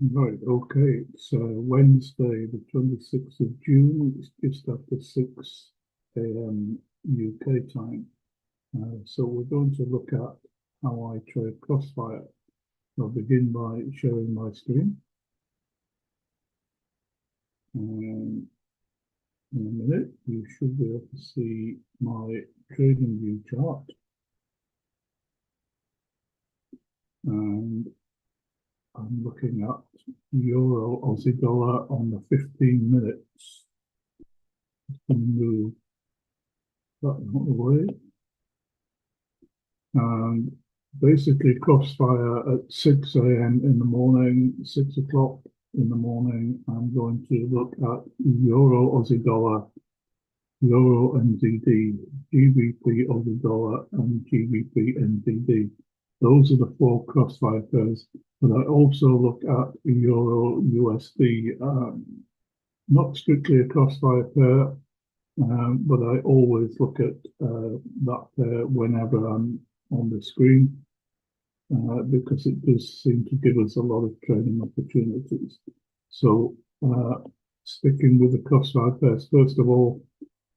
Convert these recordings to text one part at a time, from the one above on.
Right, okay. It's Wednesday, the 26th of June. It's just after 6 a.m. UK time. So we're going to look at how I trade Crossfire. I'll begin by sharing my screen. In a minute, you should be able to see my trading view chart. And I'm looking at Euro Aussie dollar on the 15 minutes. Just going to move that out of the way. And basically Crossfire at 6 a.m. in the morning, 6 o'clock in the morning, I'm going to look at Euro Aussie dollar, Euro NZD, GBP Aussie dollar, and GBP NZD. Those are the four Crossfire pairs. But I also look at Euro USD, not strictly a Crossfire pair, but I always look at that pair whenever I'm on the screen, because it does seem to give us a lot of trading opportunities. So sticking with the Crossfire pairs, first of all,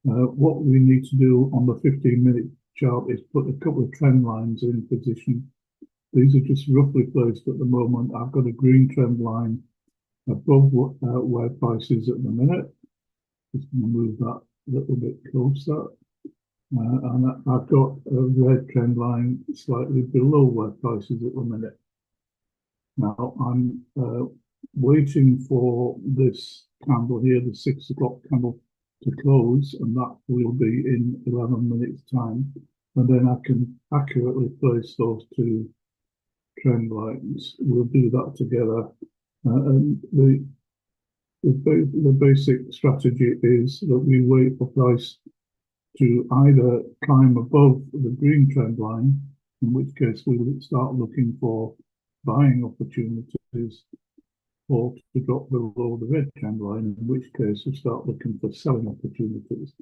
what we need to do on the 15-minute chart is put a couple of trend lines in position. These are just roughly placed at the moment. I've got a green trend line above where price is at the minute. Just going to move that a little bit closer. And I've got a red trend line slightly below where price is at the minute. Now I'm waiting for this candle here, the 6 o'clock candle, to close, and that will be in 11 minutes time. And then I can accurately place those two trend lines. We'll do that together. And the basic strategy is that we wait for price to either climb above the green trend line, in which case we will start looking for buying opportunities, or to drop below the red trend line, in which case we start looking for selling opportunities.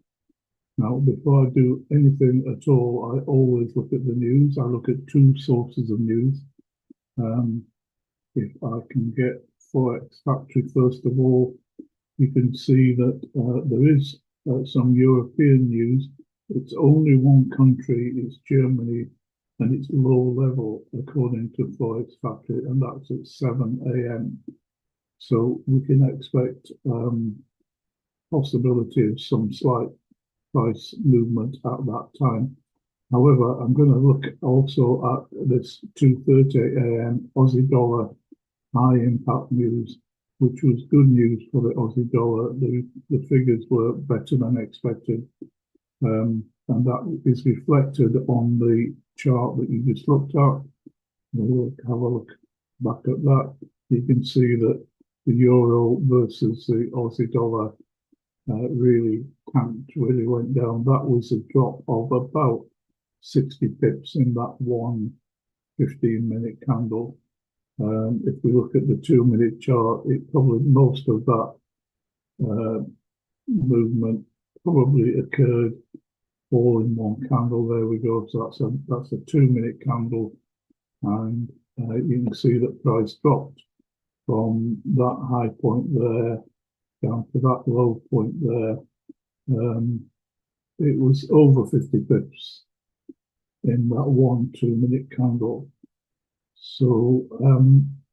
Now, before I do anything at all, I always look at the news. I look at two sources of news. If I can get Forex Factory, first of all, you can see that there is some European news. It's only one country, it's Germany, and it's low level according to Forex Factory, and that's at 7 a.m. So we can expect possibility of some slight price movement at that time. However, I'm going to look also at this 2:30 a.m. Aussie dollar high impact news, which was good news for the Aussie dollar. The figures were better than expected, and that is reflected on the chart that you just looked at. We'll have a look back at that. You can see that the euro versus the Aussie dollar really tanked, really went down. That was a drop of about 60 pips in that one 15-minute candle. If we look at the 2-minute chart, it probably most of that movement probably occurred all in one candle. There we go. So that's a 2-minute candle, and you can see that price dropped from that high point there down to that low point there. It was over 50 pips in that one 2-minute candle. So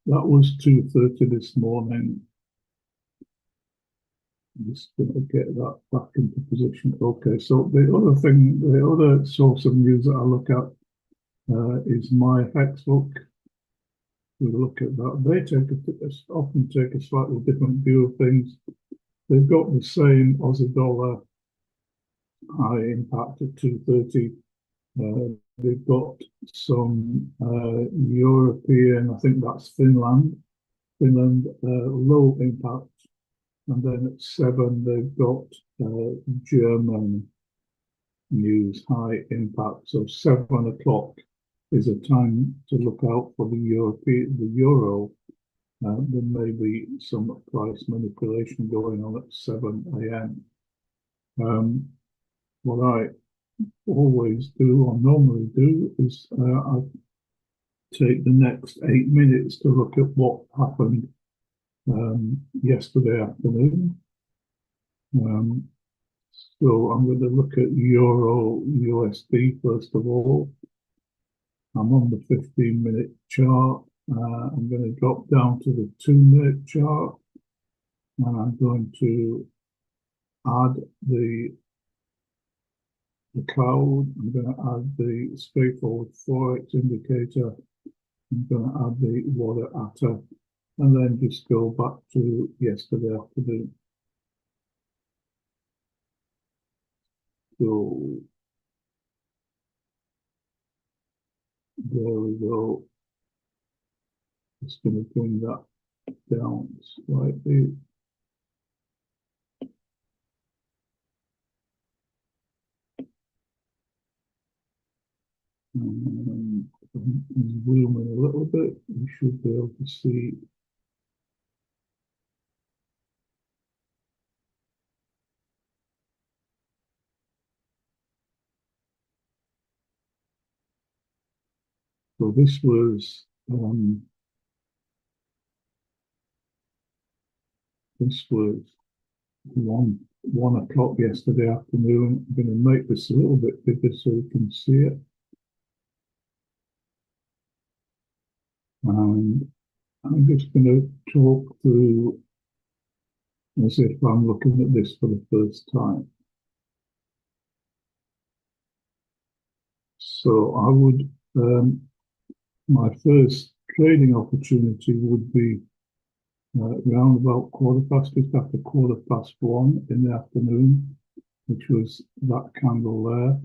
that was 2:30 this morning. I'm just going to get that back into position. Okay, so the other source of news that I look at is my Hexbook. We look at that. They often take a slightly different view of things. they've got the same Aussie dollar high impact at 230. They've got some European, I think that's Finland, low impact. And then at 7, they've got German news, high impact. So 7 o'clock is a time to look out for the euro. There may be some price manipulation going on at 7 a.m. What I always do, or normally do, is I take the next 8 minutes to look at what happened yesterday afternoon. So I'm going to look at Euro USD first of all. I'm on the 15-minute chart. I'm going to drop down to the 2-minute chart, and I'm going to add the cloud. I'm going to add the straightforward Forex indicator. I'm going to add the water atta, and then just go back to yesterday afternoon. So there we go. Just going to bring that down slightly. Zoom in a little bit. You should be able to see. So this was 1 o'clock yesterday afternoon. I'm going to make this a little bit bigger so you can see it. And I'm just going to talk through as if I'm looking at this for the first time. So I would, my first trading opportunity would be around about just after 1:15 in the afternoon, which was that candle there,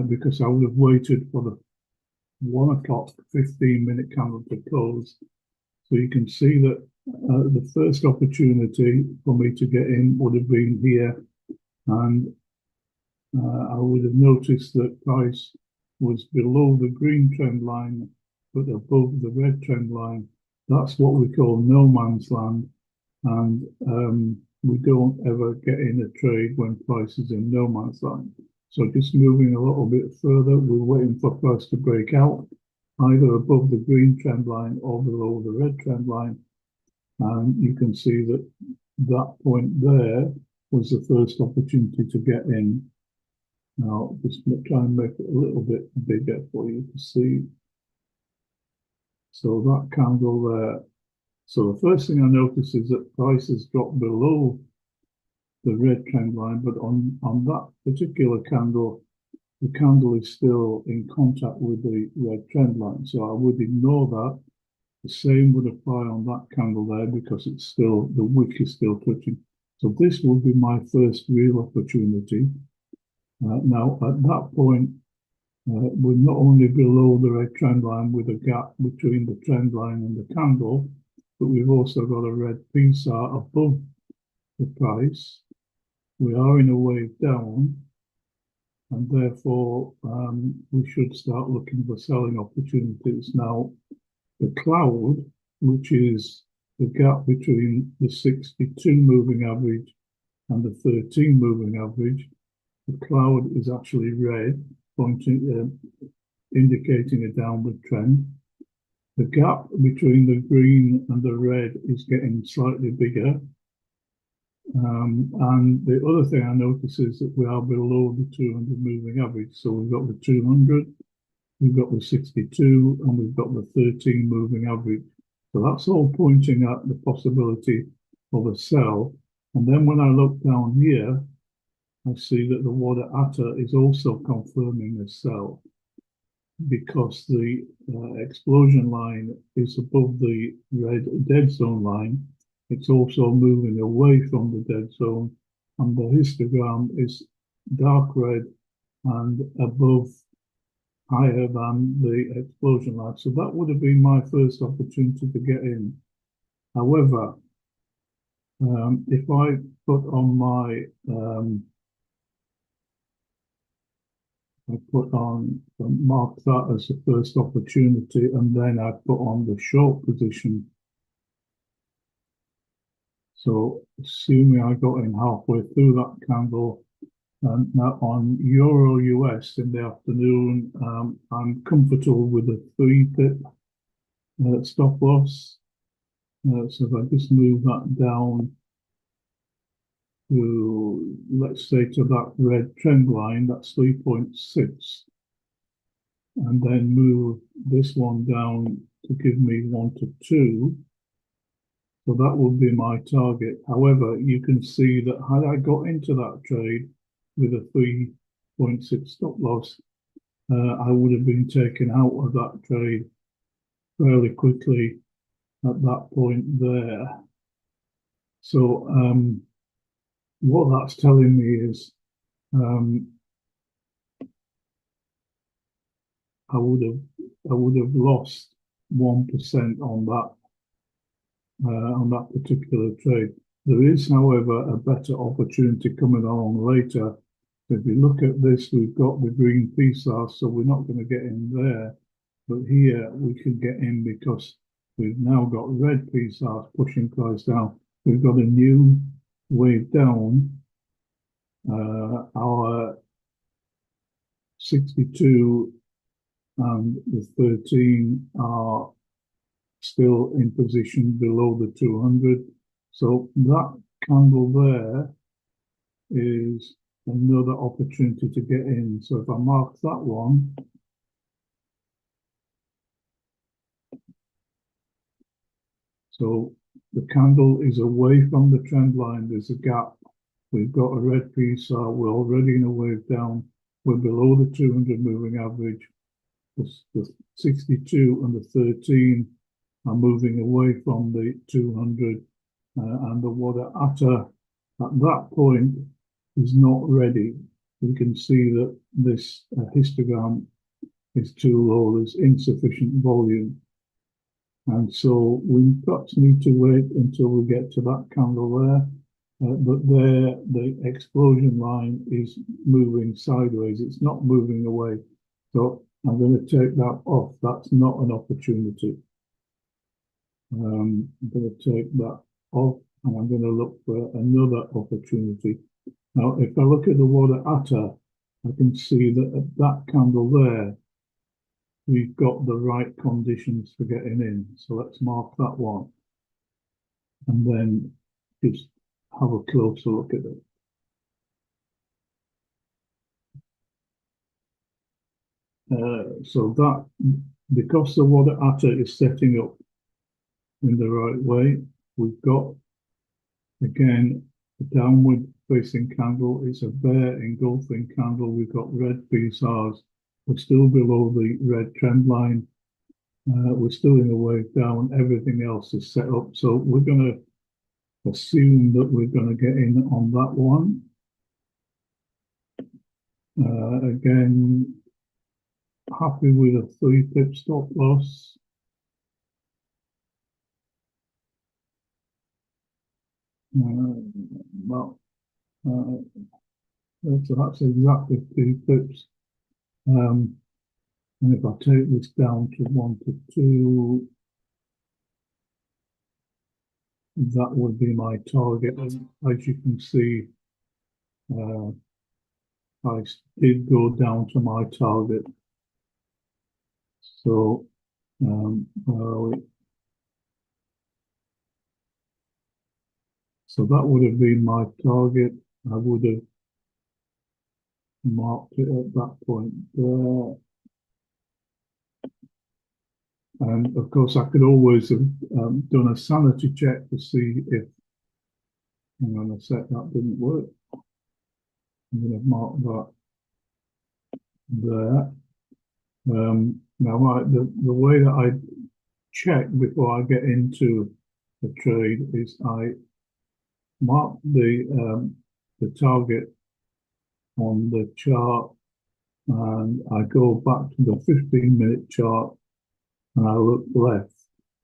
because I would have waited for the 1 o'clock 15-minute candle to close. So you can see that the first opportunity for me to get in would have been here, and I would have noticed that price was below the green trend line but above the red trend line. That's what we call no man's land, and we don't ever get in a trade when price is in no man's land. So just moving a little bit further, we're waiting for price to break out, either above the green trend line or below the red trend line. And you can see that that point there was the first opportunity to get in. Now, just try and make it a little bit bigger for you to see. So that candle there. So the first thing I notice is that price has dropped below the red trend line, but on that particular candle, the candle is still in contact with the red trend line. So I would ignore that. The same would apply on that candle there because it's still, the wick is still touching. So this will be my first real opportunity. Now, at that point, we're not only below the red trend line with a gap between the trend line and the candle, but we've also got a red PSAR above the price. We are in a wave down, and therefore we should start looking for selling opportunities. Now, the cloud, which is the gap between the 62 moving average and the 13 moving average, the cloud is actually red, pointing, indicating a downward trend. The gap between the green and the red is getting slightly bigger. And the other thing I notice is that we are below the 200 moving average. So we've got the 200, we've got the 62, and we've got the 13 moving average. So that's all pointing at the possibility of a sell. And then when I look down here, I see that the water atta is also confirming a sell, because the explosion line is above the red dead zone line, it's also moving away from the dead zone, and the histogram is dark red and above, higher than the explosion line. So that would have been my first opportunity to get in. However, if I put on my mark that as the first opportunity, and then I put on the short position. So assuming I got in halfway through that candle, now on Euro US in the afternoon, I'm comfortable with a 3-pip stop loss. So if I just move that down to, let's say, to that red trend line, that's 3.6, and then move this one down to give me 1 to 2. So that would be my target. However, you can see that had I got into that trade with a 3.6 stop loss, I would have been taken out of that trade fairly quickly at that point there. So what that's telling me is I would have lost 1% on that particular trade. There is, however, a better opportunity coming along later. If you look at this, we've got the green PSAR, so we're not going to get in there. But here we can get in because we've now got red PSARs pushing price down. We've got a new wave down. Our 62 and the 13 are still in position below the 200. So that candle there is another opportunity to get in. So if I mark that one, so the candle is away from the trend line, there's a gap. We've got a red PSAR, we're already in a wave down, we're below the 200 moving average. The 62 and the 13 are moving away from the 200, and the water at that point is not ready. We can see that this histogram is too low, there's insufficient volume. And so we perhaps need to wait until we get to that candle there. But there, the explosion line is moving sideways. It's not moving away. So I'm going to take that off. That's not an opportunity. I'm going to take that off, and I'm going to look for another opportunity. Now, if I look at the water atta, I can see that at that candle there, we've got the right conditions for getting in. So let's mark that one, and then just have a closer look at it. So that, because the water atta is setting up in the right way, we've got, again, a downward facing candle. It's a bear engulfing candle. We've got red PSARs. We're still below the red trend line. We're still in a wave down. Everything else is set up. So we're going to assume that we're going to get in on that one. Again, happy with a 3-pip stop loss. Well, so that's exactly 3 pips. And if I take this down to 1 to 2, that would be my target. And as you can see, I did go down to my target. So, so that would have been my target. I would have marked it at that point there. And of course, I could always have done a sanity check to see if, hang on a sec, that didn't work. I'm going to mark that there. Now, the way that I check before I get into the trade is I mark the target on the chart, and I go back to the 15-minute chart and I look left.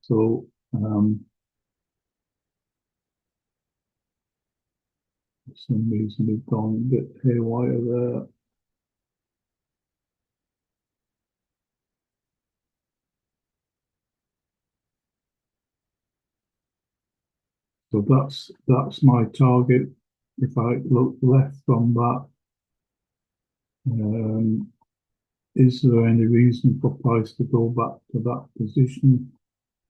So for some reason we've gone a bit haywire there. So that's my target. If I look left from that, is there any reason for price to go back to that position?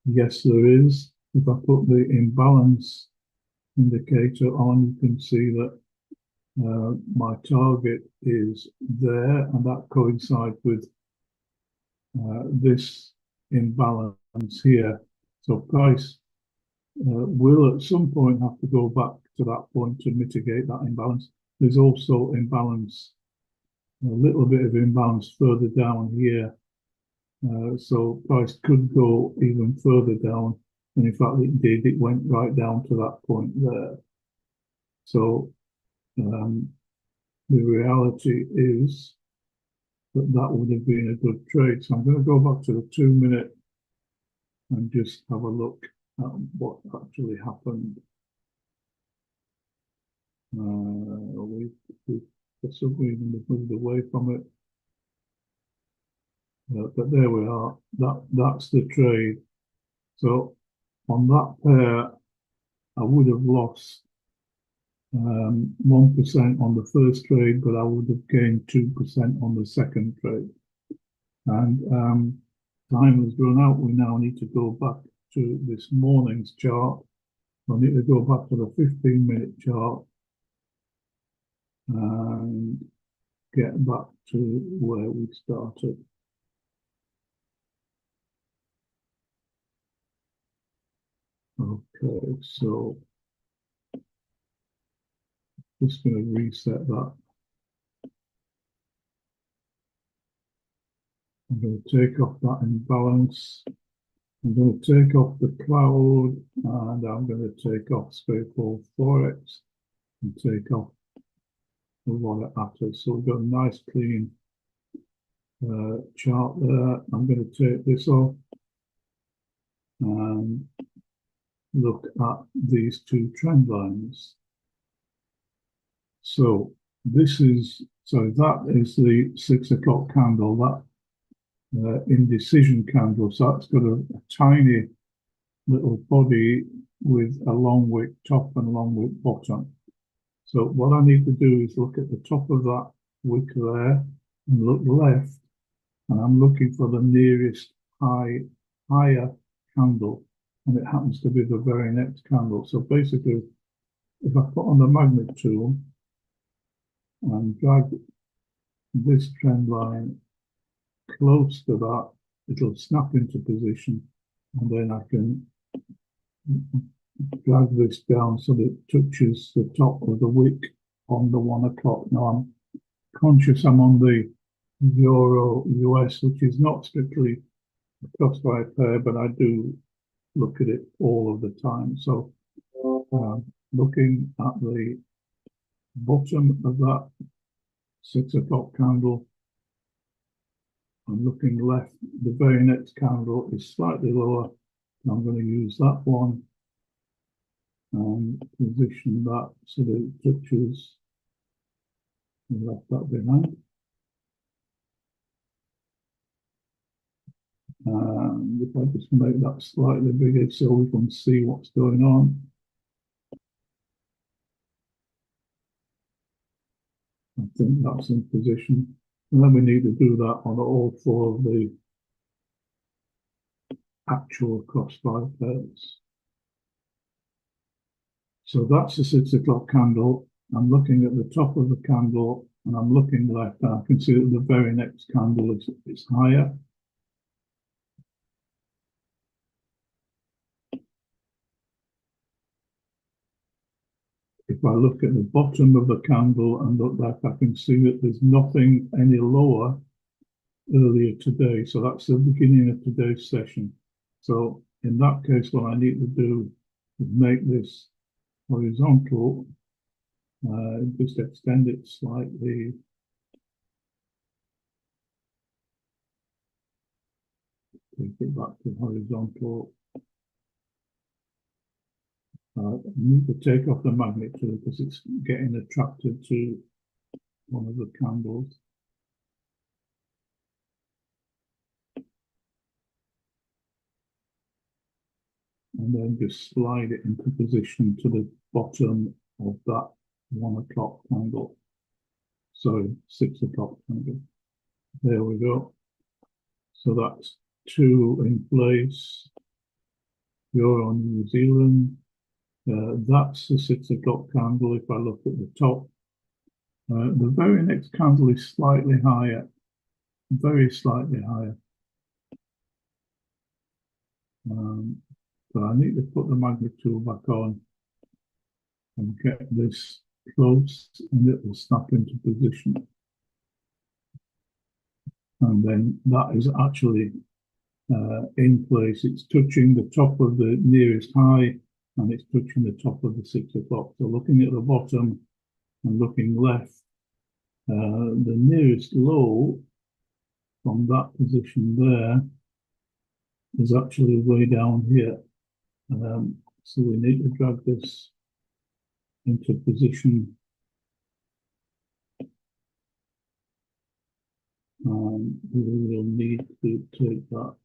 Yes, there is. If I put the imbalance indicator on, you can see that my target is there, and that coincides with this imbalance here. So price will at some point have to go back to that point to mitigate that imbalance. There's also imbalance, a little bit of imbalance further down here. So price could go even further down, and in fact it did. It went right down to that point there. So the reality is that would have been a good trade. So I'm going to go back to the 2-minute and just have a look at what actually happened. We've for some reason we've moved away from it. But there we are. That's the trade. So on that pair, I would have lost 1% on the first trade, but I would have gained 2% on the second trade. And time has run out. We now need to go back to this morning's chart. I need to go back to the 15-minute chart and get back to where we started. Okay, so just going to reset that. I'm going to take off that imbalance. I'm going to take off the cloud, and I'm going to take off Spacehold Forex and take off the wallet after. So we've got a nice clean chart there. I'm going to take this off and look at these two trend lines. So that is the 6 o'clock candle, that indecision candle. So that's got a tiny little body with a long wick top and a long wick bottom. So what I need to do is look at the top of that wick there and look left, and I'm looking for the nearest higher candle, and it happens to be the very next candle. So basically, if I put on the magnet tool and drag this trend line close to that, it'll snap into position, and then I can drag this down so that it touches the top of the wick on the 1 o'clock. Now I'm conscious I'm on the Euro US, which is not strictly a crossfire pair, but I do look at it all of the time. So looking at the bottom of that 6 o'clock candle, I'm looking left. The very next candle is slightly lower. I'm going to use that one and position that so that it touches. I left that behind. And if I just make that slightly bigger so we can see what's going on. I think that's in position. And then we need to do that on all 4 of the actual crossfire pairs. So that's the 6 o'clock candle. I'm looking at the top of the candle and I'm looking left, and I can see that the very next candle is higher. If I look at the bottom of the candle and look left, I can see that there's nothing any lower earlier today. So that's the beginning of today's session. So in that case, what I need to do make this horizontal, just extend it slightly. Take it back to horizontal. I need to take off the magnet tool because it's getting attracted to one of the candles. And then just slide it into position to the bottom of that 1 o'clock candle. Sorry, 6 o'clock candle. There we go. So that's 2 in place. Euro New Zealand. That's the 6 o'clock candle. If I look at the top, the very next candle is slightly higher, very slightly higher. But I need to put the magnet tool back on and get this close, and it will snap into position. And then that is actually in place. It's touching the top of the nearest high, and it's touching the top of the 6 o'clock. So looking at the bottom and looking left, the nearest low from that position there is actually way down here. So we need to drag this into position. We will need to take that.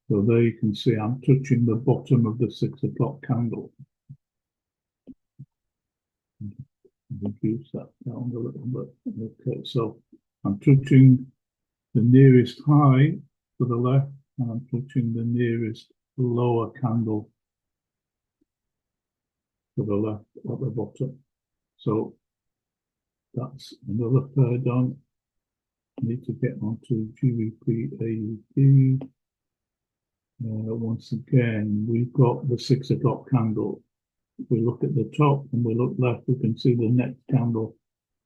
So there you can see I'm touching the bottom of the 6 o'clock candle. Reduce that down a little bit. Okay, so I'm touching the nearest high to the left, and I'm touching the nearest lower candle to the left at the bottom. So that's another pair done. I need to get onto GBP AUD. Once again, we've got the 6 o'clock candle. If we look at the top and we look left, we can see the next candle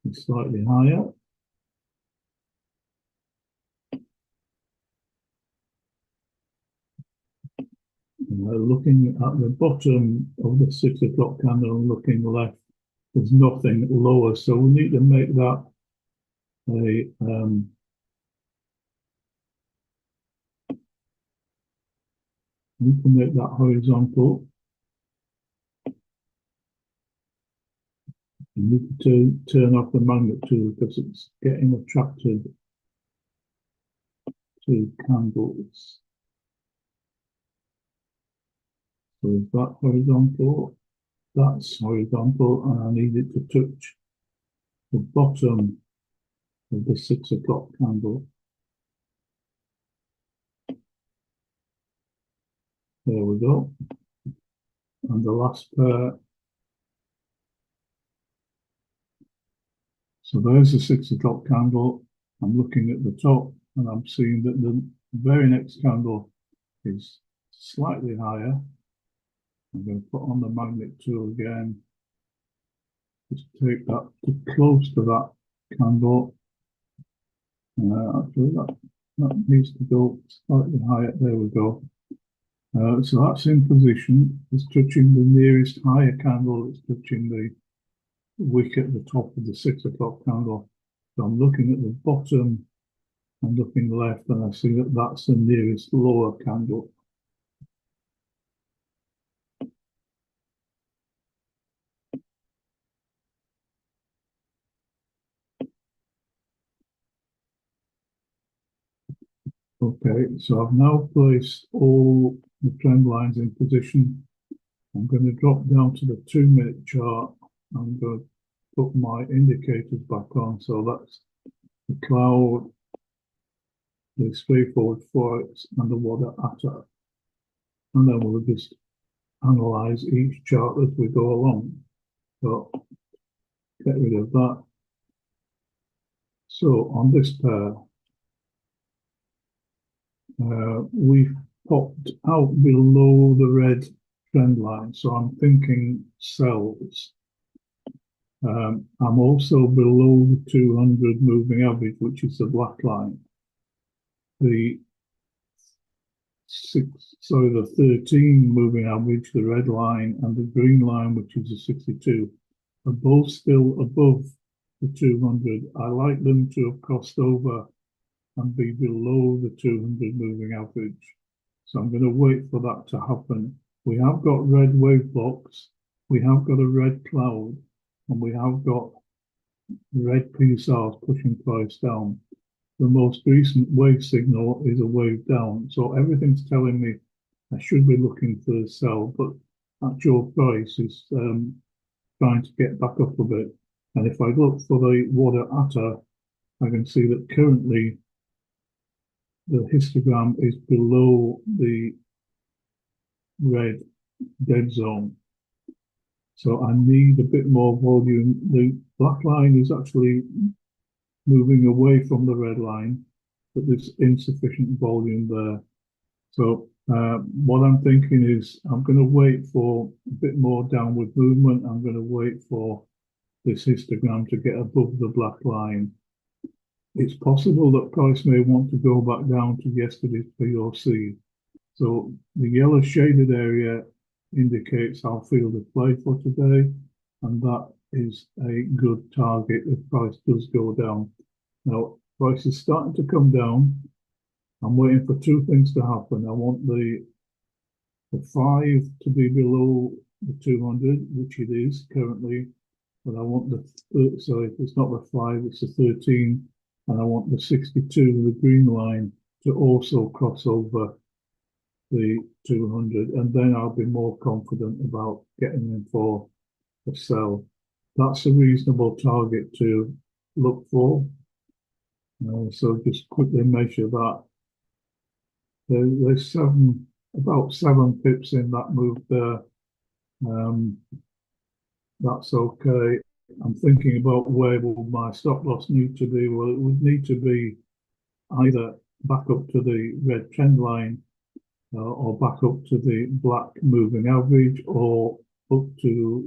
is slightly higher. Looking at the bottom of the 6 o'clock candle and looking left, there's nothing lower. So we need to make that we can make that horizontal. You need to turn off the magnet tool because it's getting attracted to candles. So is that horizontal? That's horizontal, and I need it to touch the bottom of the 6 o'clock candle. There we go. And the last pair. So there's the 6 o'clock candle. I'm looking at the top and I'm seeing that the very next candle is slightly higher. I'm going to put on the magnet tool again. Just take that to close to that candle. Actually, that needs to go slightly higher. There we go. So that's in position. It's touching the nearest higher candle. It's touching the wick at the top of the 6 o'clock candle. So I'm looking at the bottom and looking left, and I see that that's the nearest lower candle. Okay, so I've now placed all the trend lines in position. I'm going to drop down to the 2-minute chart. I'm going to put my indicators back on. So that's the cloud, the straightforward forex, and the water atta. And then we'll just analyze each chart as we go along. So get rid of that. So on this pair, we've popped out below the red trend line. So I'm thinking sells. I'm also below the 200 moving average, which is the black line. The the 13 moving average, the red line, and the green line, which is the 62, are both still above the 200. I like them to have crossed over and be below the 200 moving average. So I'm going to wait for that to happen. We have got red wave blocks, we have got a red cloud, and we have got red PSRs pushing price down. The most recent wave signal is a wave down. So everything's telling me I should be looking for a sell, but actual price is trying to get back up a bit. And if I look for the water atta, I can see that currently the histogram is below the red dead zone. So I need a bit more volume. The black line is actually moving away from the red line, but there's insufficient volume there. So what I'm thinking is I'm going to wait for a bit more downward movement. I'm going to wait for this histogram to get above the black line. It's possible that price may want to go back down to yesterday's POC. So the yellow shaded area indicates our field of play for today, and that is a good target if price does go down. Now, price is starting to come down. I'm waiting for two things to happen. I want the 5 to be below the 200, which it is currently, but I want sorry, it's not the 5, it's the 13, and I want the 62, the green line, to also cross over the 200, and then I'll be more confident about getting in for a sell. That's a reasonable target to look for. So just quickly measure that. There's about 7 pips in that move there. That's okay. I'm thinking about where will my stop loss need to be. Well, it would need to be either back up to the red trend line or back up to the black moving average, or up to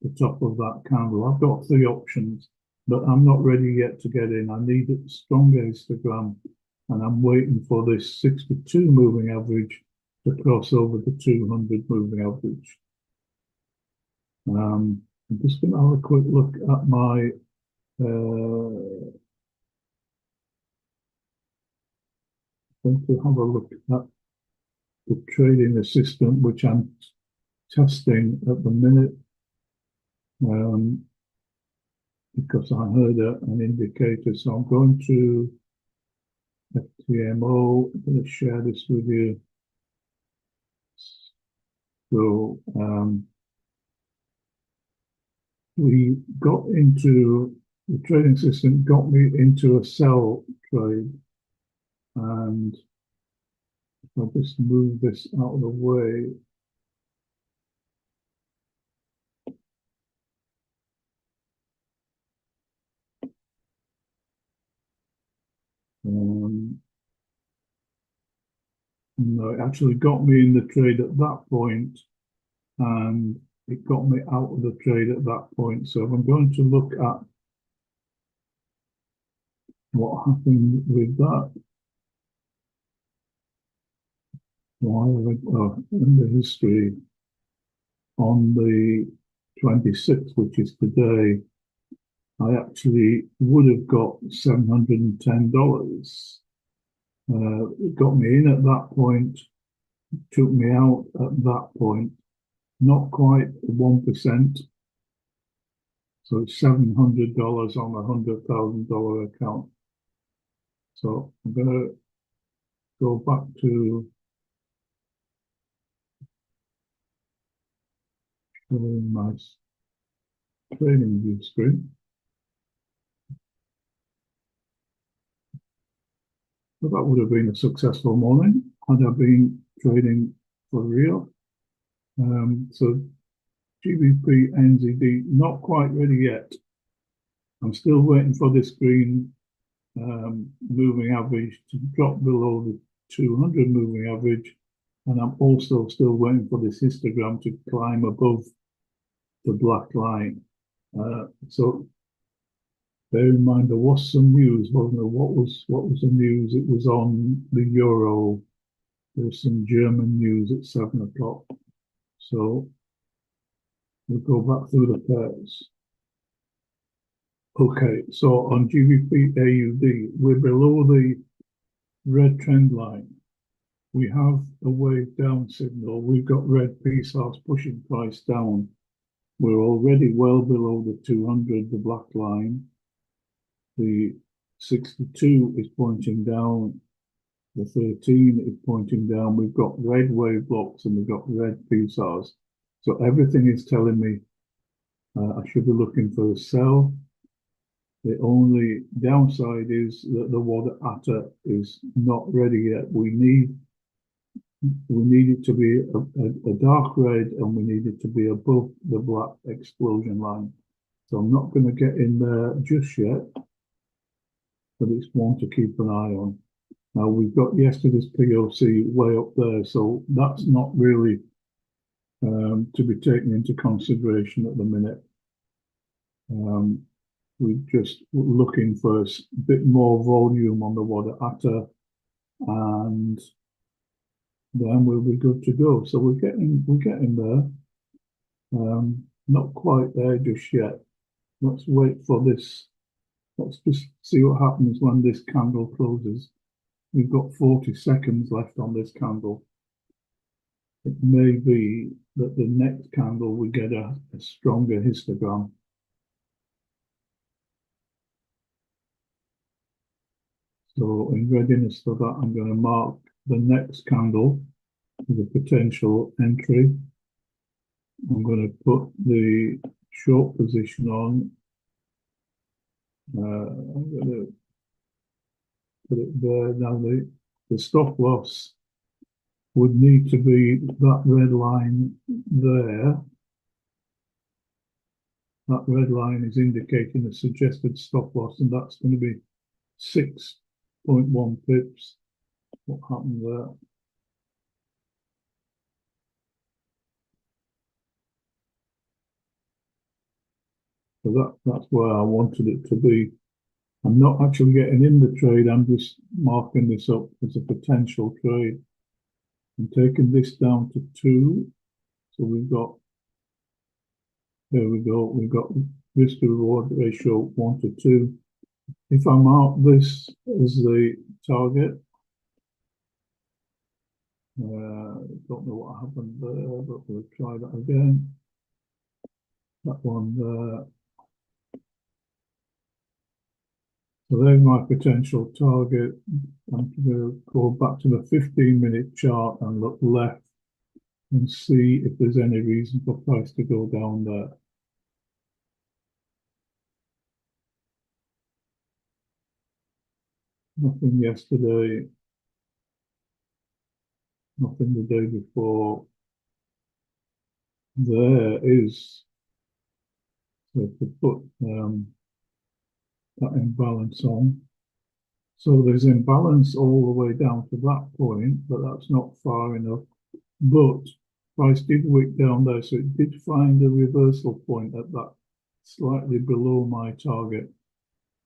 the top of that candle. I've got 3 options, but I'm not ready yet to get in. I need a stronger histogram, and I'm waiting for this 62 moving average to cross over the 200 moving average. I'm just going to have a quick look at my going to have a look at the trading assistant, which I'm testing at the minute, because I heard an indicator. So I'm going to FTMO. I'm going to share this with you. So we got into the trading system, got me into a sell trade, and I'll just move this out of the way. No, it actually got me in the trade at that point, and it got me out of the trade at that point. So I'm going to look at what happened with that. In the history, on the 26th, which is today, I actually would have got $710. It got me in at that point, took me out at that point, not quite 1%. So it's $700 on a $100,000 account. So I'm going to go back to showing my trading view screen. So that would have been a successful morning had I been trading for real. So GBP NZD, not quite ready yet. I'm still waiting for this green moving average to drop below the 200 moving average, and I'm also still waiting for this histogram to climb above the black line. So bear in mind there was some news, wasn't there? What was the news? It was on the euro. There was some German news at 7 o'clock. So we'll go back through the pairs. Okay, so on GBP AUD, we're below the red trend line. We have a wave down signal. We've got red PSARs pushing price down. We're already well below the 200, the black line. The 62 is pointing down. The 13 is pointing down. We've got red wave blocks and we've got red PSARs. So everything is telling me I should be looking for a sell. The only downside is that the water atta is not ready yet. We need it to be a dark red and we need it to be above the black explosion line. So I'm not going to get in there just yet, but it's one to keep an eye on. Now we've got yesterday's POC way up there, so that's not really to be taken into consideration at the minute. We're just looking for a bit more volume on the water atta, and then we'll be good to go. So we're getting there. Not quite there just yet. Let's wait for this. Let's just see what happens when this candle closes. We've got 40 seconds left on this candle. It may be that the next candle we get a stronger histogram. So in readiness for that, I'm going to mark the next candle as a potential entry. I'm going to put the short position on. I'm going to put it there. Now the stop loss would need to be that red line there. That red line is indicating a suggested stop loss, and that's going to be 6.1 pips. What happened there? So that's where I wanted it to be. I'm not actually getting in the trade. I'm just marking this up as a potential trade. I'm taking this down to 2. So there we go. We've got risk to reward ratio 1 to 2. If I mark this as the target, don't know what happened there, but we'll try that again. That one there. So there's my potential target. I'm going to go back to the 15-minute chart and look left and see if there's any reason for price to go down there. Nothing yesterday, nothing the day before. There is, so to put that imbalance on. So there's imbalance all the way down to that point, but that's not far enough. But price did wick down there, so it did find a reversal point at that slightly below my target.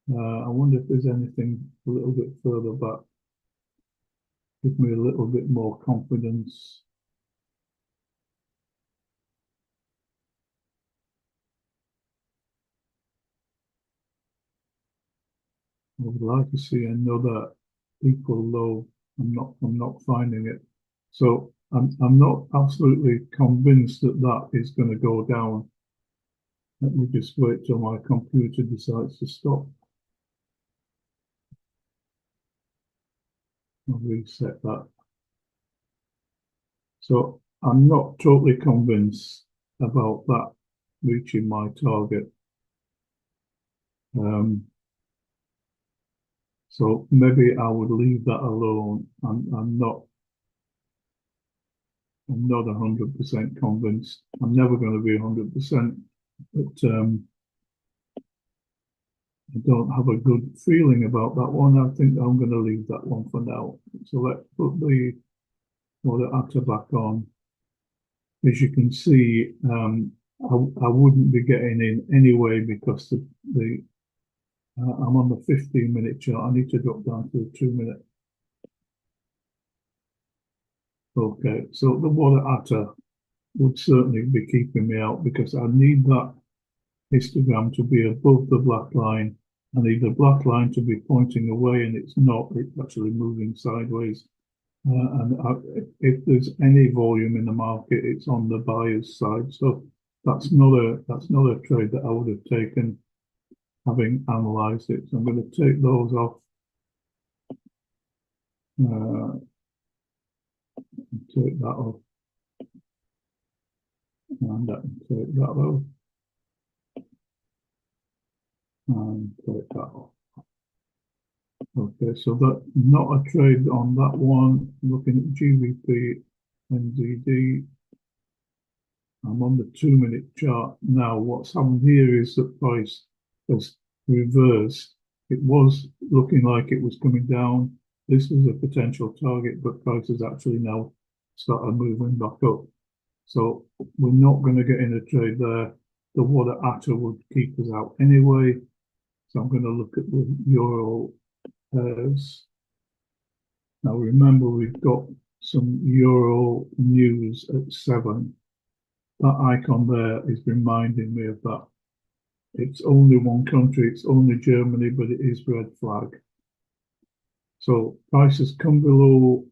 I wonder if there's anything a little bit further back. Give me a little bit more confidence. I would like to see another equal low. I'm not finding it. So I'm not absolutely convinced that that is going to go down. Let me just wait till my computer decides to stop. I'll reset that. So I'm not totally convinced about that reaching my target. So maybe I would leave that alone. I'm not 100% convinced. I'm never going to be 100%, but I don't have a good feeling about that one. I think I'm going to leave that one for now. So let's put the atta back on. As you can see, I wouldn't be getting in anyway because I'm on the 15-minute chart. I need to drop down to the 2-minute. Okay, so the water atta would certainly be keeping me out because I need that histogram to be above the black line. I need the black line to be pointing away, and it's not. It's actually moving sideways. If there's any volume in the market, it's on the buyer's side. So that's not a trade that I would have taken having analysed it. So I'm going to take those off. Take that off, and I can take that off, and take that off. Okay, so that's not a trade on that one. Looking at GBP, NZD. I'm on the 2-minute chart now. What's happened here is that price has reversed. It was looking like it was coming down. This was a potential target, but price has actually now started moving back up. So we're not going to get in a trade there. The water atta would keep us out anyway. So I'm going to look at the euro pairs. Now remember, we've got some euro news at 7. That icon there is reminding me of that. It's only one country, it's only Germany, but it is red flag. So prices come below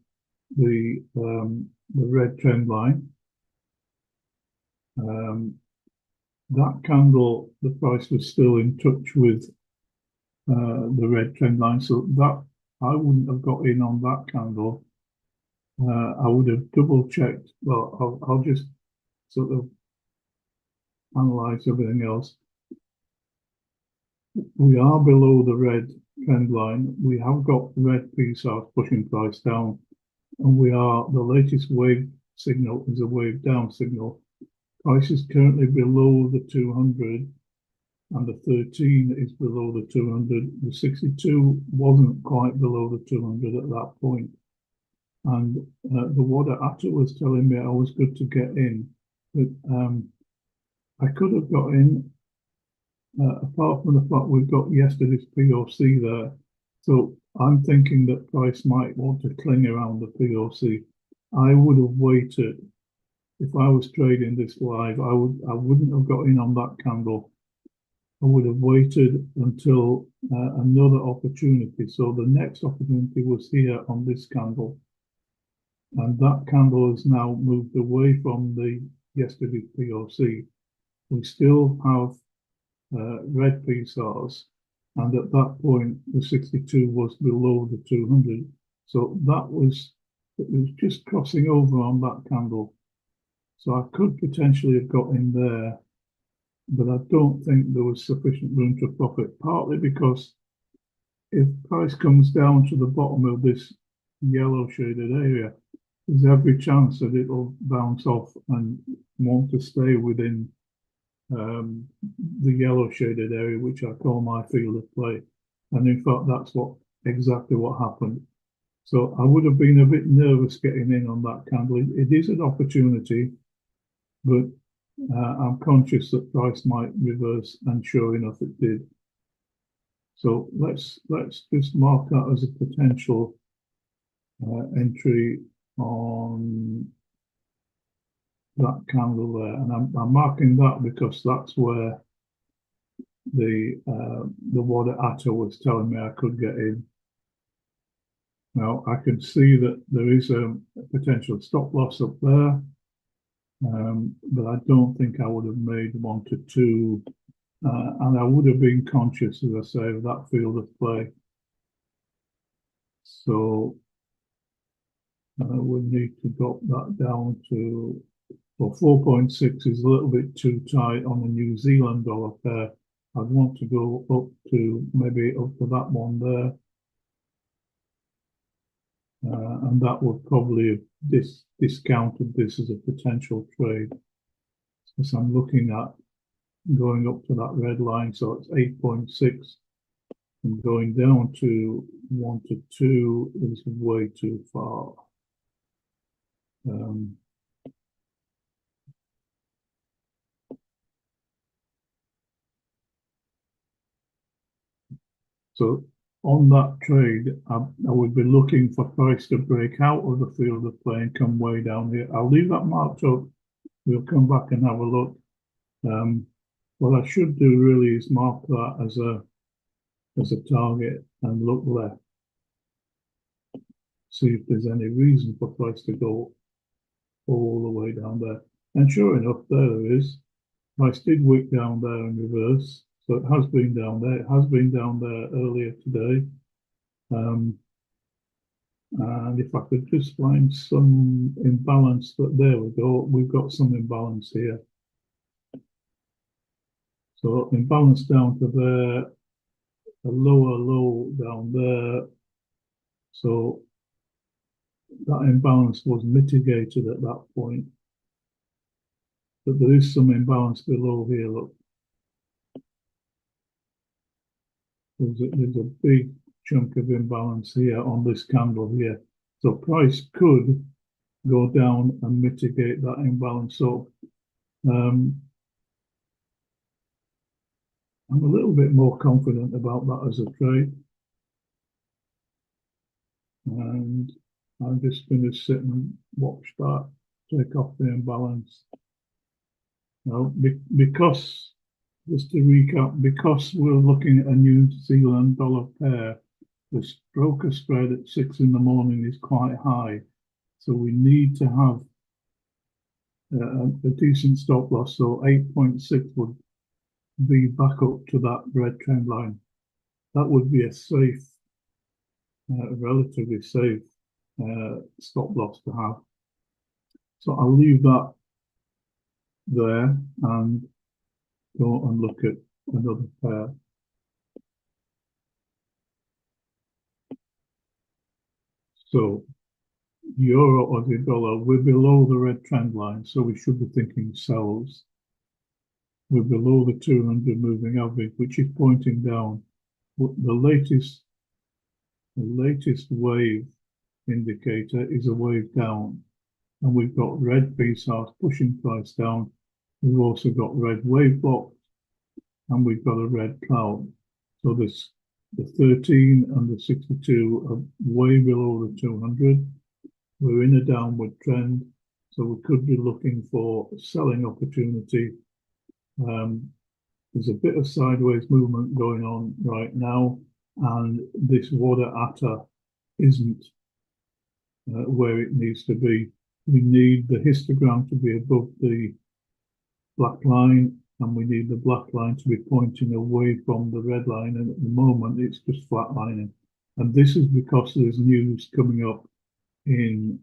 the red trend line. That candle, the price was still in touch with the red trend line, so that I wouldn't have got in on that candle. I would have double checked. Well, I'll just sort of analyze everything else. We are below the red trend line. We have got red PSARs pushing price down, and the latest wave signal is a wave down signal. Price is currently below the 200, and the 13 is below the 200. The 62 wasn't quite below the 200 at that point. And the water atta was telling me I was good to get in, but I could have got in, apart from the fact we've got yesterday's POC there. So I'm thinking that price might want to cling around the POC. I would have waited. If I was trading this live, I wouldn't have got in on that candle. I would have waited until another opportunity. So the next opportunity was here on this candle. And that candle has now moved away from the yesterday's POC. We still have red PSARs, and at that point the 62 was below the 200. So it was just crossing over on that candle. So I could potentially have got in there, but I don't think there was sufficient room to profit, partly because if price comes down to the bottom of this yellow shaded area, there's every chance that it'll bounce off and want to stay within the yellow shaded area, which I call my field of play. And in fact, that's exactly what happened. So I would have been a bit nervous getting in on that candle. It is an opportunity, but I'm conscious that price might reverse, and sure enough, it did. So let's just mark that as a potential entry on that candle there, and I'm marking that because that's where the water atta was telling me I could get in. Now I can see that there is a potential stop loss up there, but I don't think I would have made 1 to 2, and I would have been conscious, as I say, of that field of play. So we need to drop that down to, well, 4.6 is a little bit too tight on the New Zealand dollar pair. I'd want to go up to maybe up to that one there. And that would probably have discounted this as a potential trade. So I'm looking at going up to that red line, so it's 8.6, and going down to 1 to 2 is way too far. So on that trade, I would be looking for price to break out of the field of play and come way down here. I'll leave that marked up. We'll come back and have a look. What I should do really is mark that as a target and look left. See if there's any reason for price to go all the way down there. And sure enough, there is. Price did wick down there in reverse. So it has been down there. It has been down there earlier today. And if I could just find some imbalance, but there we go. We've got some imbalance here. So imbalance down to there, a lower low down there. So that imbalance was mitigated at that point. But there is some imbalance below here, look. There's a big chunk of imbalance here on this candle here. So price could go down and mitigate that imbalance. So I'm a little bit more confident about that as a trade. And I'm just going to sit and watch that take off the imbalance. Now, because, just to recap, because we're looking at a New Zealand dollar pair, the broker spread at 6 in the morning is quite high. So we need to have a decent stop loss. So 8.6 would be back up to that red trend line. That would be a safe, relatively safe stop loss to have. So I'll leave that there and go and look at another pair. So Euro Aussie dollar, we're below the red trend line, so we should be thinking sells. We're below the 200 moving average, which is pointing down. The latest wave indicator is a wave down, and we've got red PSARs pushing price down. We've also got red wave blocks, and we've got a red cloud. So this, the 13 and the 62 are way below the 200. We're in a downward trend, so we could be looking for a selling opportunity. There's a bit of sideways movement going on right now, and this water atta isn't where it needs to be. We need the histogram to be above the black line, and we need the black line to be pointing away from the red line, and at the moment it's just flatlining. And this is because there's news coming up in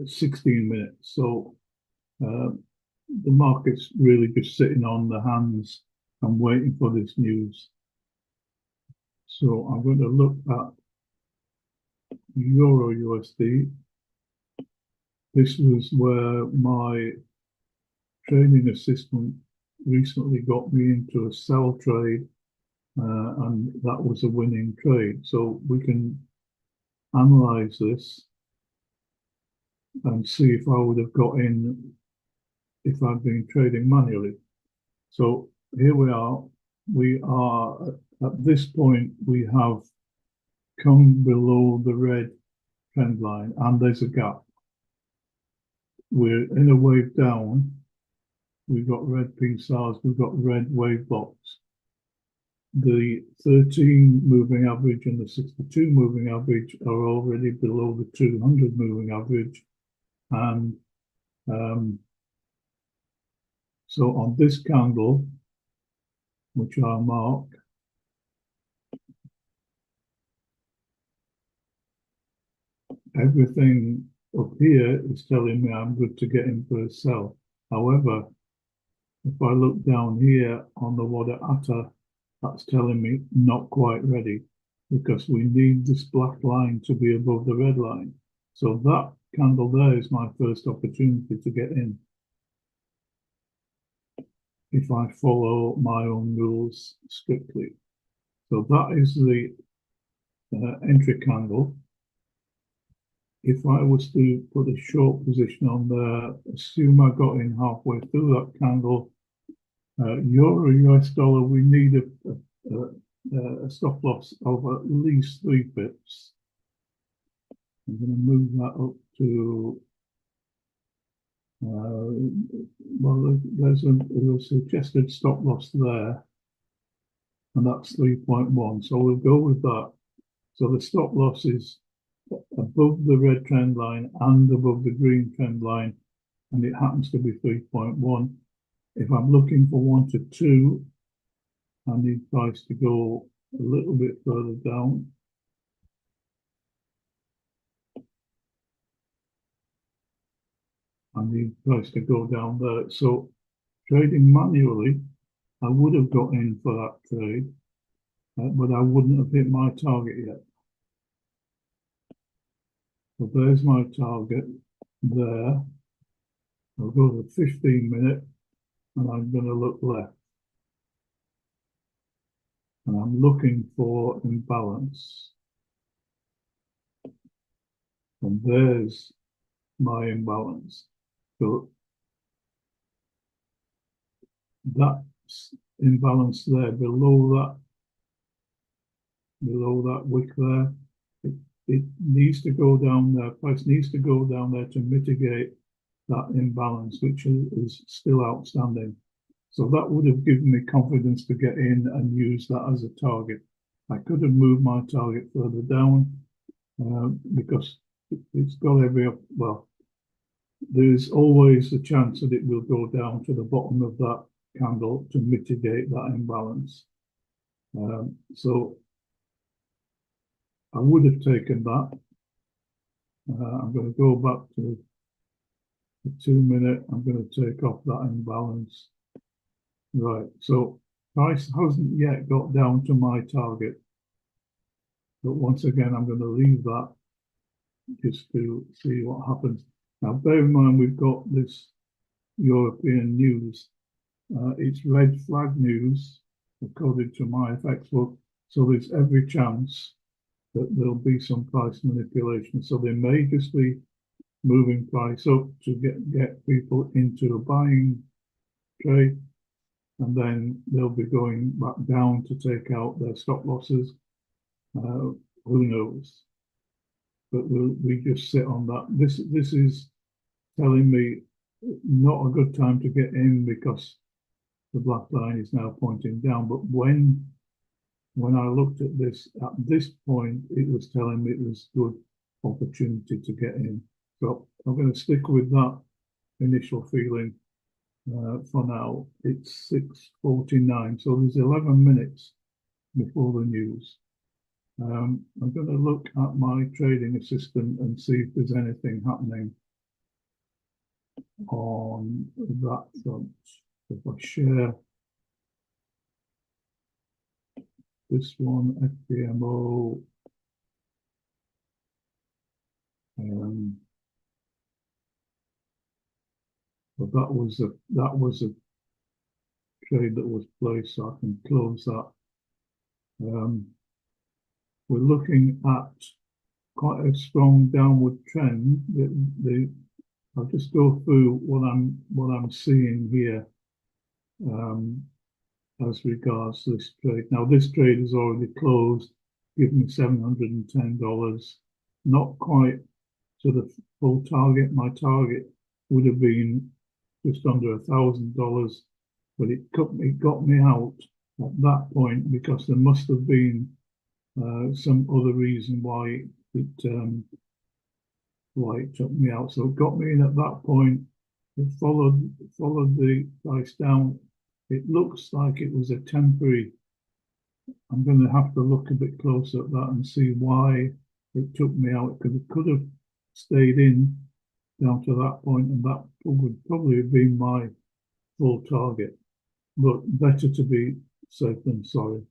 16 minutes. So the market's really just sitting on the hands and waiting for this news. So I'm going to look at Euro USD. This was where my trading assistant recently got me into a sell trade, and that was a winning trade. So we can analyze this and see if I would have got in if I'd been trading manually. So here we are. We are at this point, we have come below the red trend line, and there's a gap. We're in a wave down. We've got red PSARs, we've got red wave blocks. The 13 moving average and the 62 moving average are already below the 200 moving average. And so on this candle, which I'll mark, everything up here is telling me I'm good to get in for a sell. However, if I look down here on the water atta, that's telling me not quite ready, because we need this black line to be above the red line. So that candle there is my first opportunity to get in, if I follow my own rules strictly. So that is the entry candle. If I was to put a short position on there, assume I got in halfway through that candle, Euro US dollar, we need a stop loss of at least 3 pips. I'm going to move that up to, well, there's a suggested stop loss there, and that's 3.1. So we'll go with that. So the stop loss is above the red trend line and above the green trend line, and it happens to be 3.1. If I'm looking for 1 to 2, I need price to go a little bit further down. I need price to go down there. So trading manually, I would have got in for that trade, but I wouldn't have hit my target yet. So there's my target there. I'll go to 15-minute, and I'm going to look left. And I'm looking for imbalance. And there's my imbalance. So that imbalance there below that wick there, it needs to go down there. Price needs to go down there to mitigate that imbalance, which is still outstanding. So that would have given me confidence to get in and use that as a target. I could have moved my target further down because it's got well, there's always the chance that it will go down to the bottom of that candle to mitigate that imbalance. So I would have taken that. I'm going to go back to the 2-minute. I'm going to take off that imbalance. Right, so price hasn't yet got down to my target. But once again, I'm going to leave that just to see what happens. Now, bear in mind, we've got this European news. It's red flag news, according to my FX book. So there's every chance that there'll be some price manipulation. So they may just be moving price up to get people into a buying trade, and then they'll be going back down to take out their stop losses. Who knows? But we just sit on that. This is telling me not a good time to get in because the black line is now pointing down. But when I looked at this point, it was telling me it was good opportunity to get in. So I'm going to stick with that initial feeling for now. It's 6:49, so there's 11 minutes before the news. I'm going to look at my trading assistant and see if there's anything happening on that front. If I share this one, FPMO, but that was a trade that was placed, so I can close that. We're looking at quite a strong downward trend. I'll just go through what I'm seeing here as regards to this trade. Now, this trade is already closed, giving me $710. Not quite to the full target. My target would have been just under $1,000, but it got me out at that point because there must have been some other reason why it took me out. So it got me in at that point. It followed the price down. It looks like it was a temporary. I'm going to have to look a bit closer at that and see why it took me out, because it could have stayed in down to that point, and that would probably have been my full target. But better to be safe than sorry.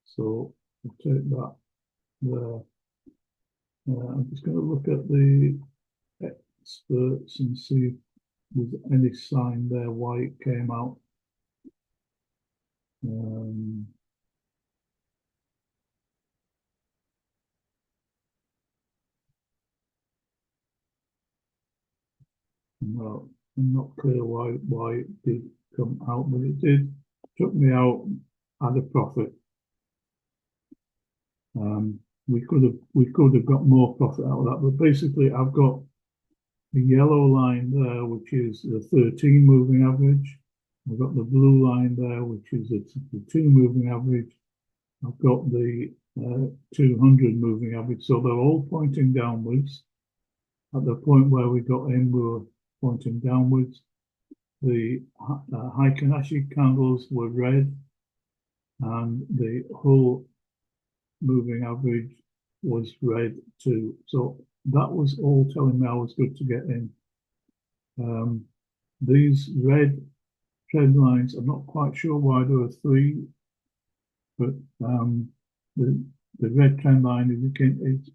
So I'll take that there. I'm just going to look at the experts and see if there's any sign there why it came out. No, I'm not clear why it did come out, but it did. Took me out at a profit. We could have got more profit out of that, but basically I've got the yellow line there, which is the 13 moving average. I've got the blue line there, which is the 2 moving average. I've got the 200 moving average. So they're all pointing downwards. At the point where we got in, we were pointing downwards. The Heikin-Ashi candles were red, and the whole moving average was red too. So that was all telling me I was good to get in. These red trend lines, I'm not quite sure why there are three, but the red trend line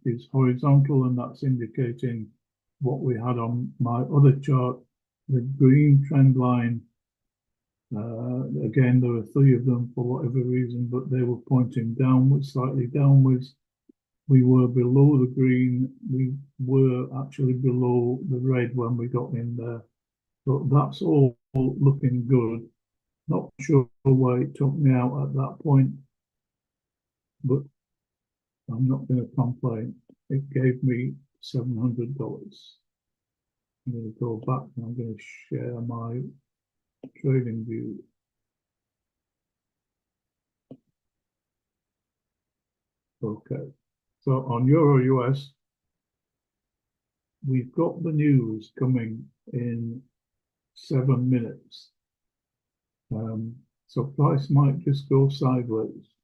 is horizontal, and that's indicating what we had on my other chart. The green trend line, again, there were three of them for whatever reason, but they were pointing downwards, slightly downwards. We were below the green. We were actually below the red when we got in there. So that's all looking good. Not sure why it took me out at that point, but I'm not going to complain. It gave me $700. I'm going to go back and I'm going to share my trading view. Okay, so on Euro US, we've got the news coming in 7 minutes. So price might just go sideways.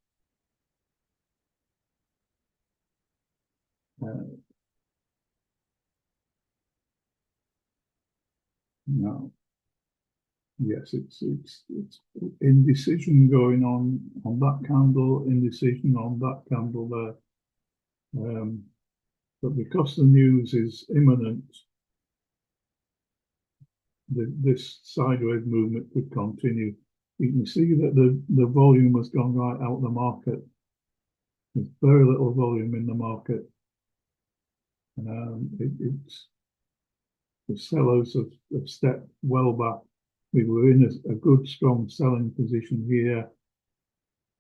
Now, yes, it's indecision going on that candle, indecision on that candle there. But because the news is imminent, this sideways movement could continue. You can see that the volume has gone right out of the market. There's very little volume in the market. The sellers have stepped well back. We were in a good, strong selling position here,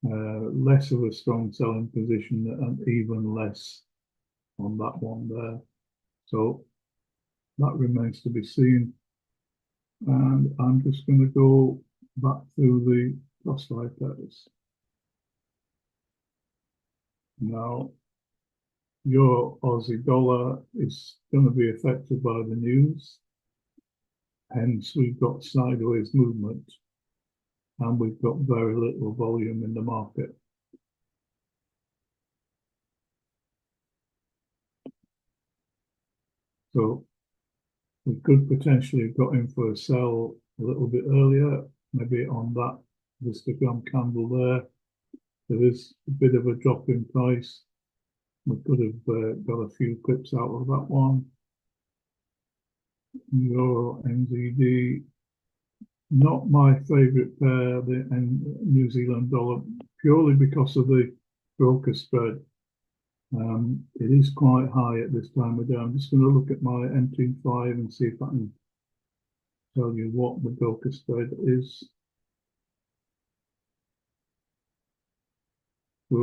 less of a strong selling position, and even less on that one there. So that remains to be seen. And I'm just going to go back through the crossfire pairs. Now, your Aussie dollar is going to be affected by the news. Hence, we've got sideways movement, and we've got very little volume in the market. So we could potentially have got in for a sell a little bit earlier, maybe on that histogram candle there. There is a bit of a drop in price. We could have got a few pips out of that one. Euro NZD, not my favorite pair, the New Zealand dollar, purely because of the broker spread. It is quite high at this time of day. I'm just going to look at my MT5 and see if I can tell you what the broker spread is. So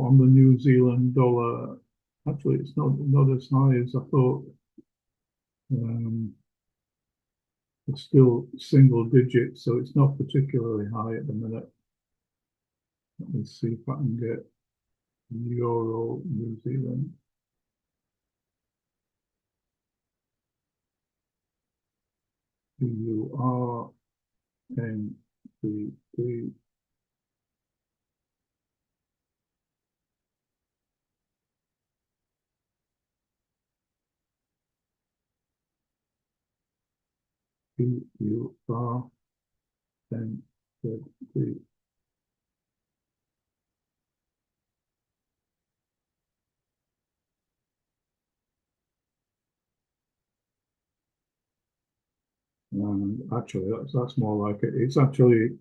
on the New Zealand dollar, actually it's not as high as I thought. It's still single digits, so it's not particularly high at the minute. Let me see if I can get Euro New Zealand. EURNZD. EURNZD. Actually, that's more like it. It's actually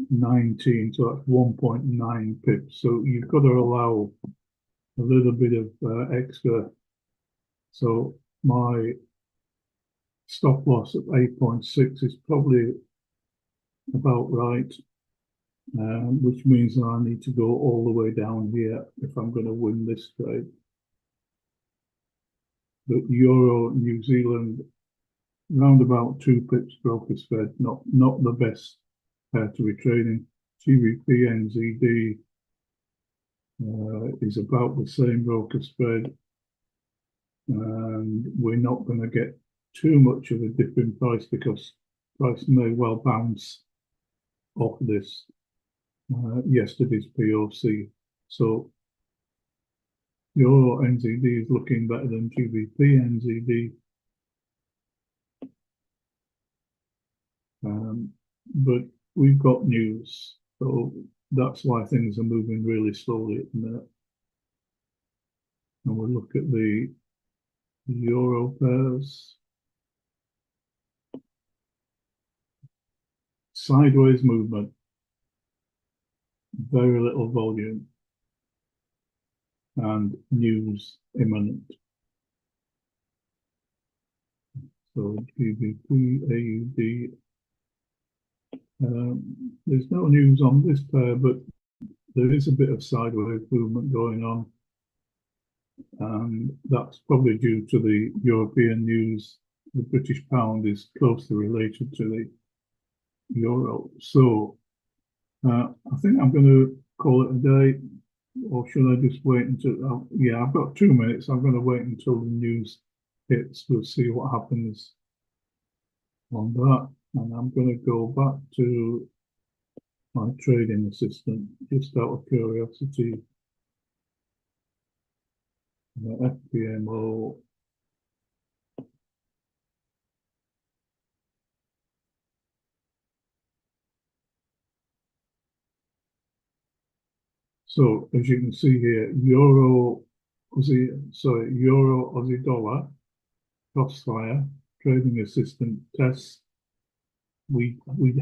19, so that's 1.9 pips. So you've got to allow a little bit of extra. So my stop loss of 8.6 is probably about right. which means that I need to go all the way down here if I'm going to win this trade. But Euro New Zealand, round about 2 pips broker spread, not the best pair to be trading. GBP NZD is about the same broker spread, and we're not going to get too much of a dip in price because price may well bounce off this yesterday's POC. So Euro NZD is looking better than GBP NZD. But we've got news, so that's why things are moving really slowly at the minute. And we'll look at the euro pairs. Sideways movement, very little volume, and news imminent. So GBP, AUD. There's no news on this pair, but there is a bit of sideways movement going on. And that's probably due to the European news. The British pound is closely related to the euro. So I think I'm going to call it a day, or should I just wait until, yeah, I've got 2 minutes. I'm going to wait until the news hits. We'll see what happens on that. And I'm going to go back to my trading assistant, just out of curiosity. FPMO. So as you can see here, Euro Aussie dollar, Crossfire, trading assistant test. We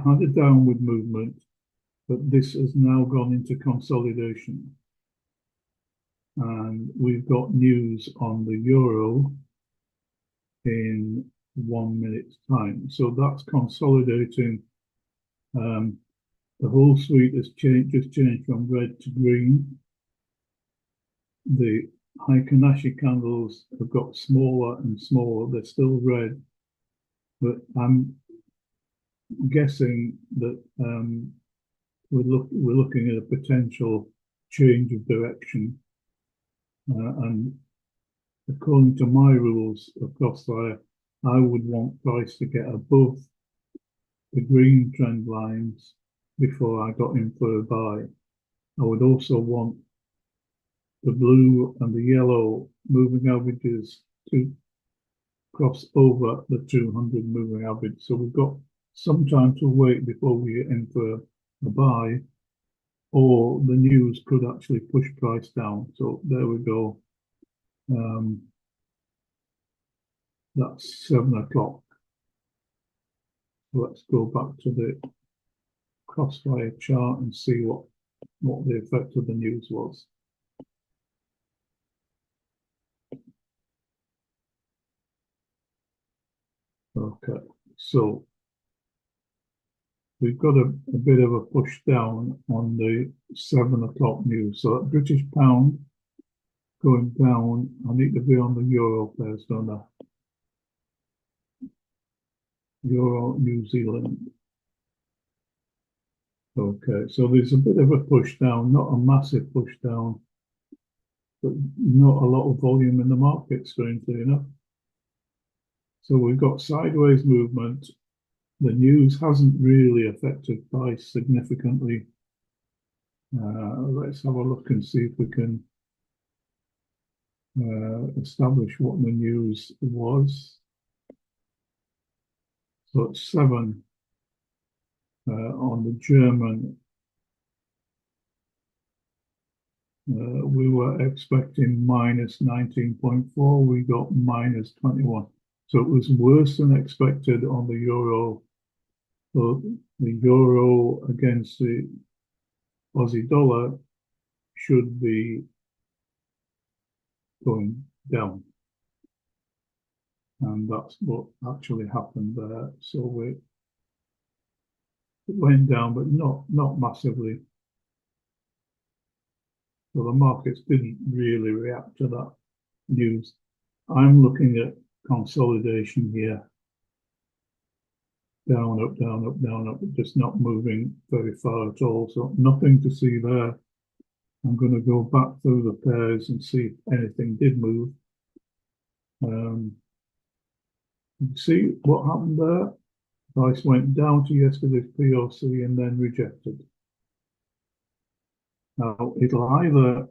had a downward movement, but this has now gone into consolidation. And we've got news on the euro in 1 minute's time. So that's consolidating. The whole suite has just changed from red to green. The Heikenhashi candles have got smaller and smaller. They're still red, but I'm guessing that we're looking at a potential change of direction. And according to my rules of Crossfire, I would want price to get above the green trend lines before I got in for a buy. I would also want the blue and the yellow moving averages to cross over the 200 moving average. So we've got some time to wait before we get in for a buy, or the news could actually push price down. So there we go. That's 7 o'clock. So let's go back to the Crossfire chart and see what the effect of the news was. Okay, so we've got a bit of a push down on the 7 o'clock news. So that British pound going down. I need to be on the euro pairs, don't I? Euro New Zealand. Okay, so there's a bit of a push down, not a massive push down, but not a lot of volume in the market, strangely enough. So we've got sideways movement. The news hasn't really affected price significantly. Let's have a look and see if we can establish what the news was. So it's 7 on the German. We were expecting minus 19.4. We got minus 21. So it was worse than expected on the euro. So the euro against the Aussie dollar should be going down. And that's what actually happened there. So It went down, but not massively. So the markets didn't really react to that news. I'm looking at consolidation here. Down, up, down, up, down, up, just not moving very far at all. So nothing to see there. I'm going to go back through the pairs and see if anything did move. You see what happened there? Price went down to yesterday's POC and then rejected. Now it'll either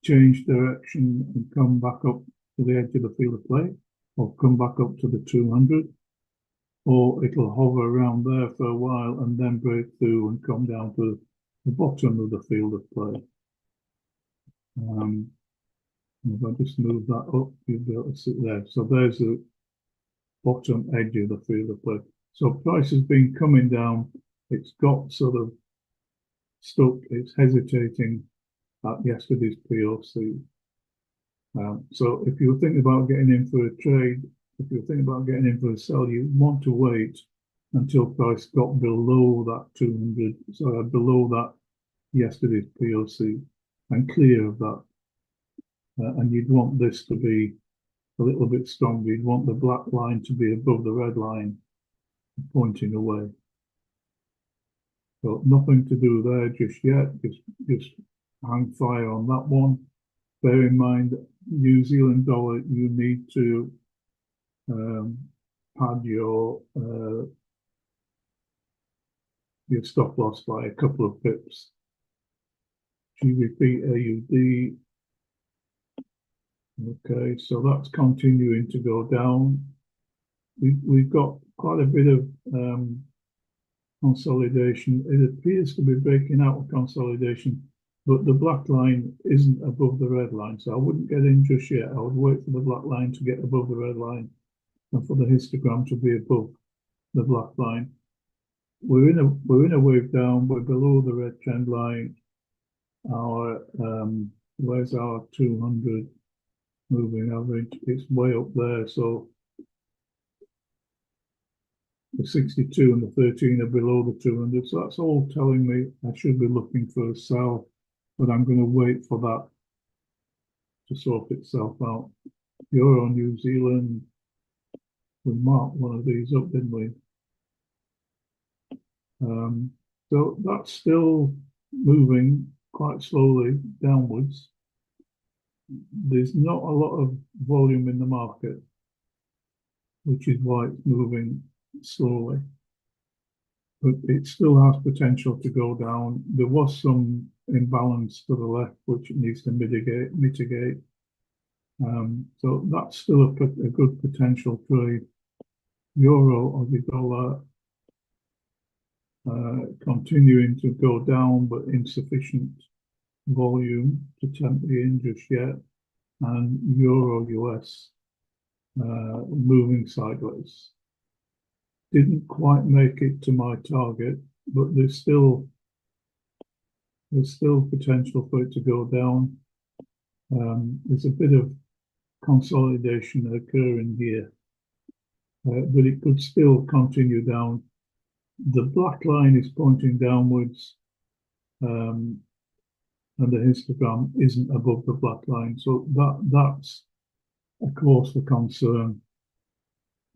change direction and come back up to the edge of the field of play, or come back up to the 200, or it'll hover around there for a while and then break through and come down to the bottom of the field of play. If I just move that up, you'll be able to see there. So there's the bottom edge of the field of play. So price has been coming down. It's got sort of stuck. It's hesitating at yesterday's POC. So if you're thinking about getting in for a trade, if you're thinking about getting in for a sell, you want to wait until price got below that 200, so below that yesterday's POC and clear of that. And you'd want this to be a little bit stronger. You'd want the black line to be above the red line, pointing away. So nothing to do there just yet. Just hang fire on that one. Bear in mind, New Zealand dollar, you need to pad your stop loss by a couple of pips. GBP AUD. Okay, so that's continuing to go down. We've got quite a bit of consolidation. It appears to be breaking out of consolidation, but the black line isn't above the red line, so I wouldn't get in just yet. I would wait for the black line to get above the red line and for the histogram to be above the black line. We're in a wave down. We're below the red trend line. Our where's our 200 moving average? It's way up there. So the 62 and the 13 are below the 200. So that's all telling me I should be looking for a sell, but I'm going to wait for that to sort itself out. Euro New Zealand, we marked one of these up, didn't we? So that's still moving quite slowly downwards. There's not a lot of volume in the market, which is why it's moving slowly. But it still has potential to go down. There was some imbalance to the left, which it needs to mitigate. So that's still a good potential trade. Euro or the dollar continuing to go down, but insufficient volume to tempt me in just yet. And Euro US moving sideways. Didn't quite make it to my target, but there's still potential for it to go down. There's a bit of consolidation occurring here, but it could still continue down. The black line is pointing downwards, and the histogram isn't above the black line, so that's a cause for concern.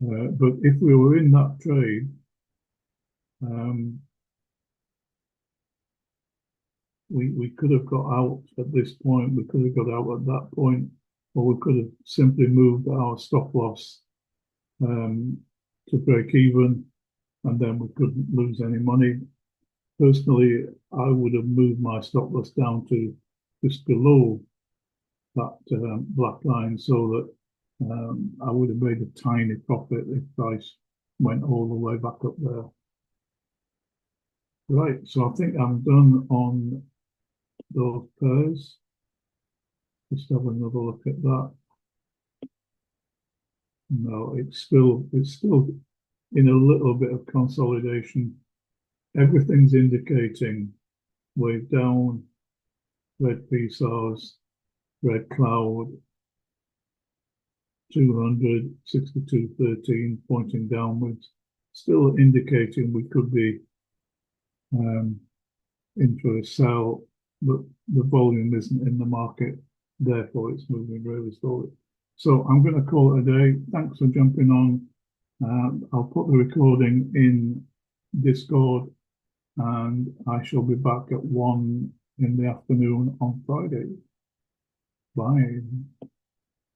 But if we were in that trade, we could have got out at this point, we could have got out at that point, or we could have simply moved our stop loss to break even, and then we couldn't lose any money. Personally, I would have moved my stop loss down to just below that black line, so that I would have made a tiny profit if price went all the way back up there. Right, so I think I'm done on those pairs. Just have another look at that. No, it's still in a little bit of consolidation. Everything's indicating wave down, red PSARs, red cloud, 200, 62.13 pointing downwards, still indicating we could be in for a sell, but the volume isn't in the market, therefore it's moving really slowly. So I'm going to call it a day. Thanks for jumping on. I'll put the recording in Discord, and I shall be back at 1 in the afternoon on Friday. Bye.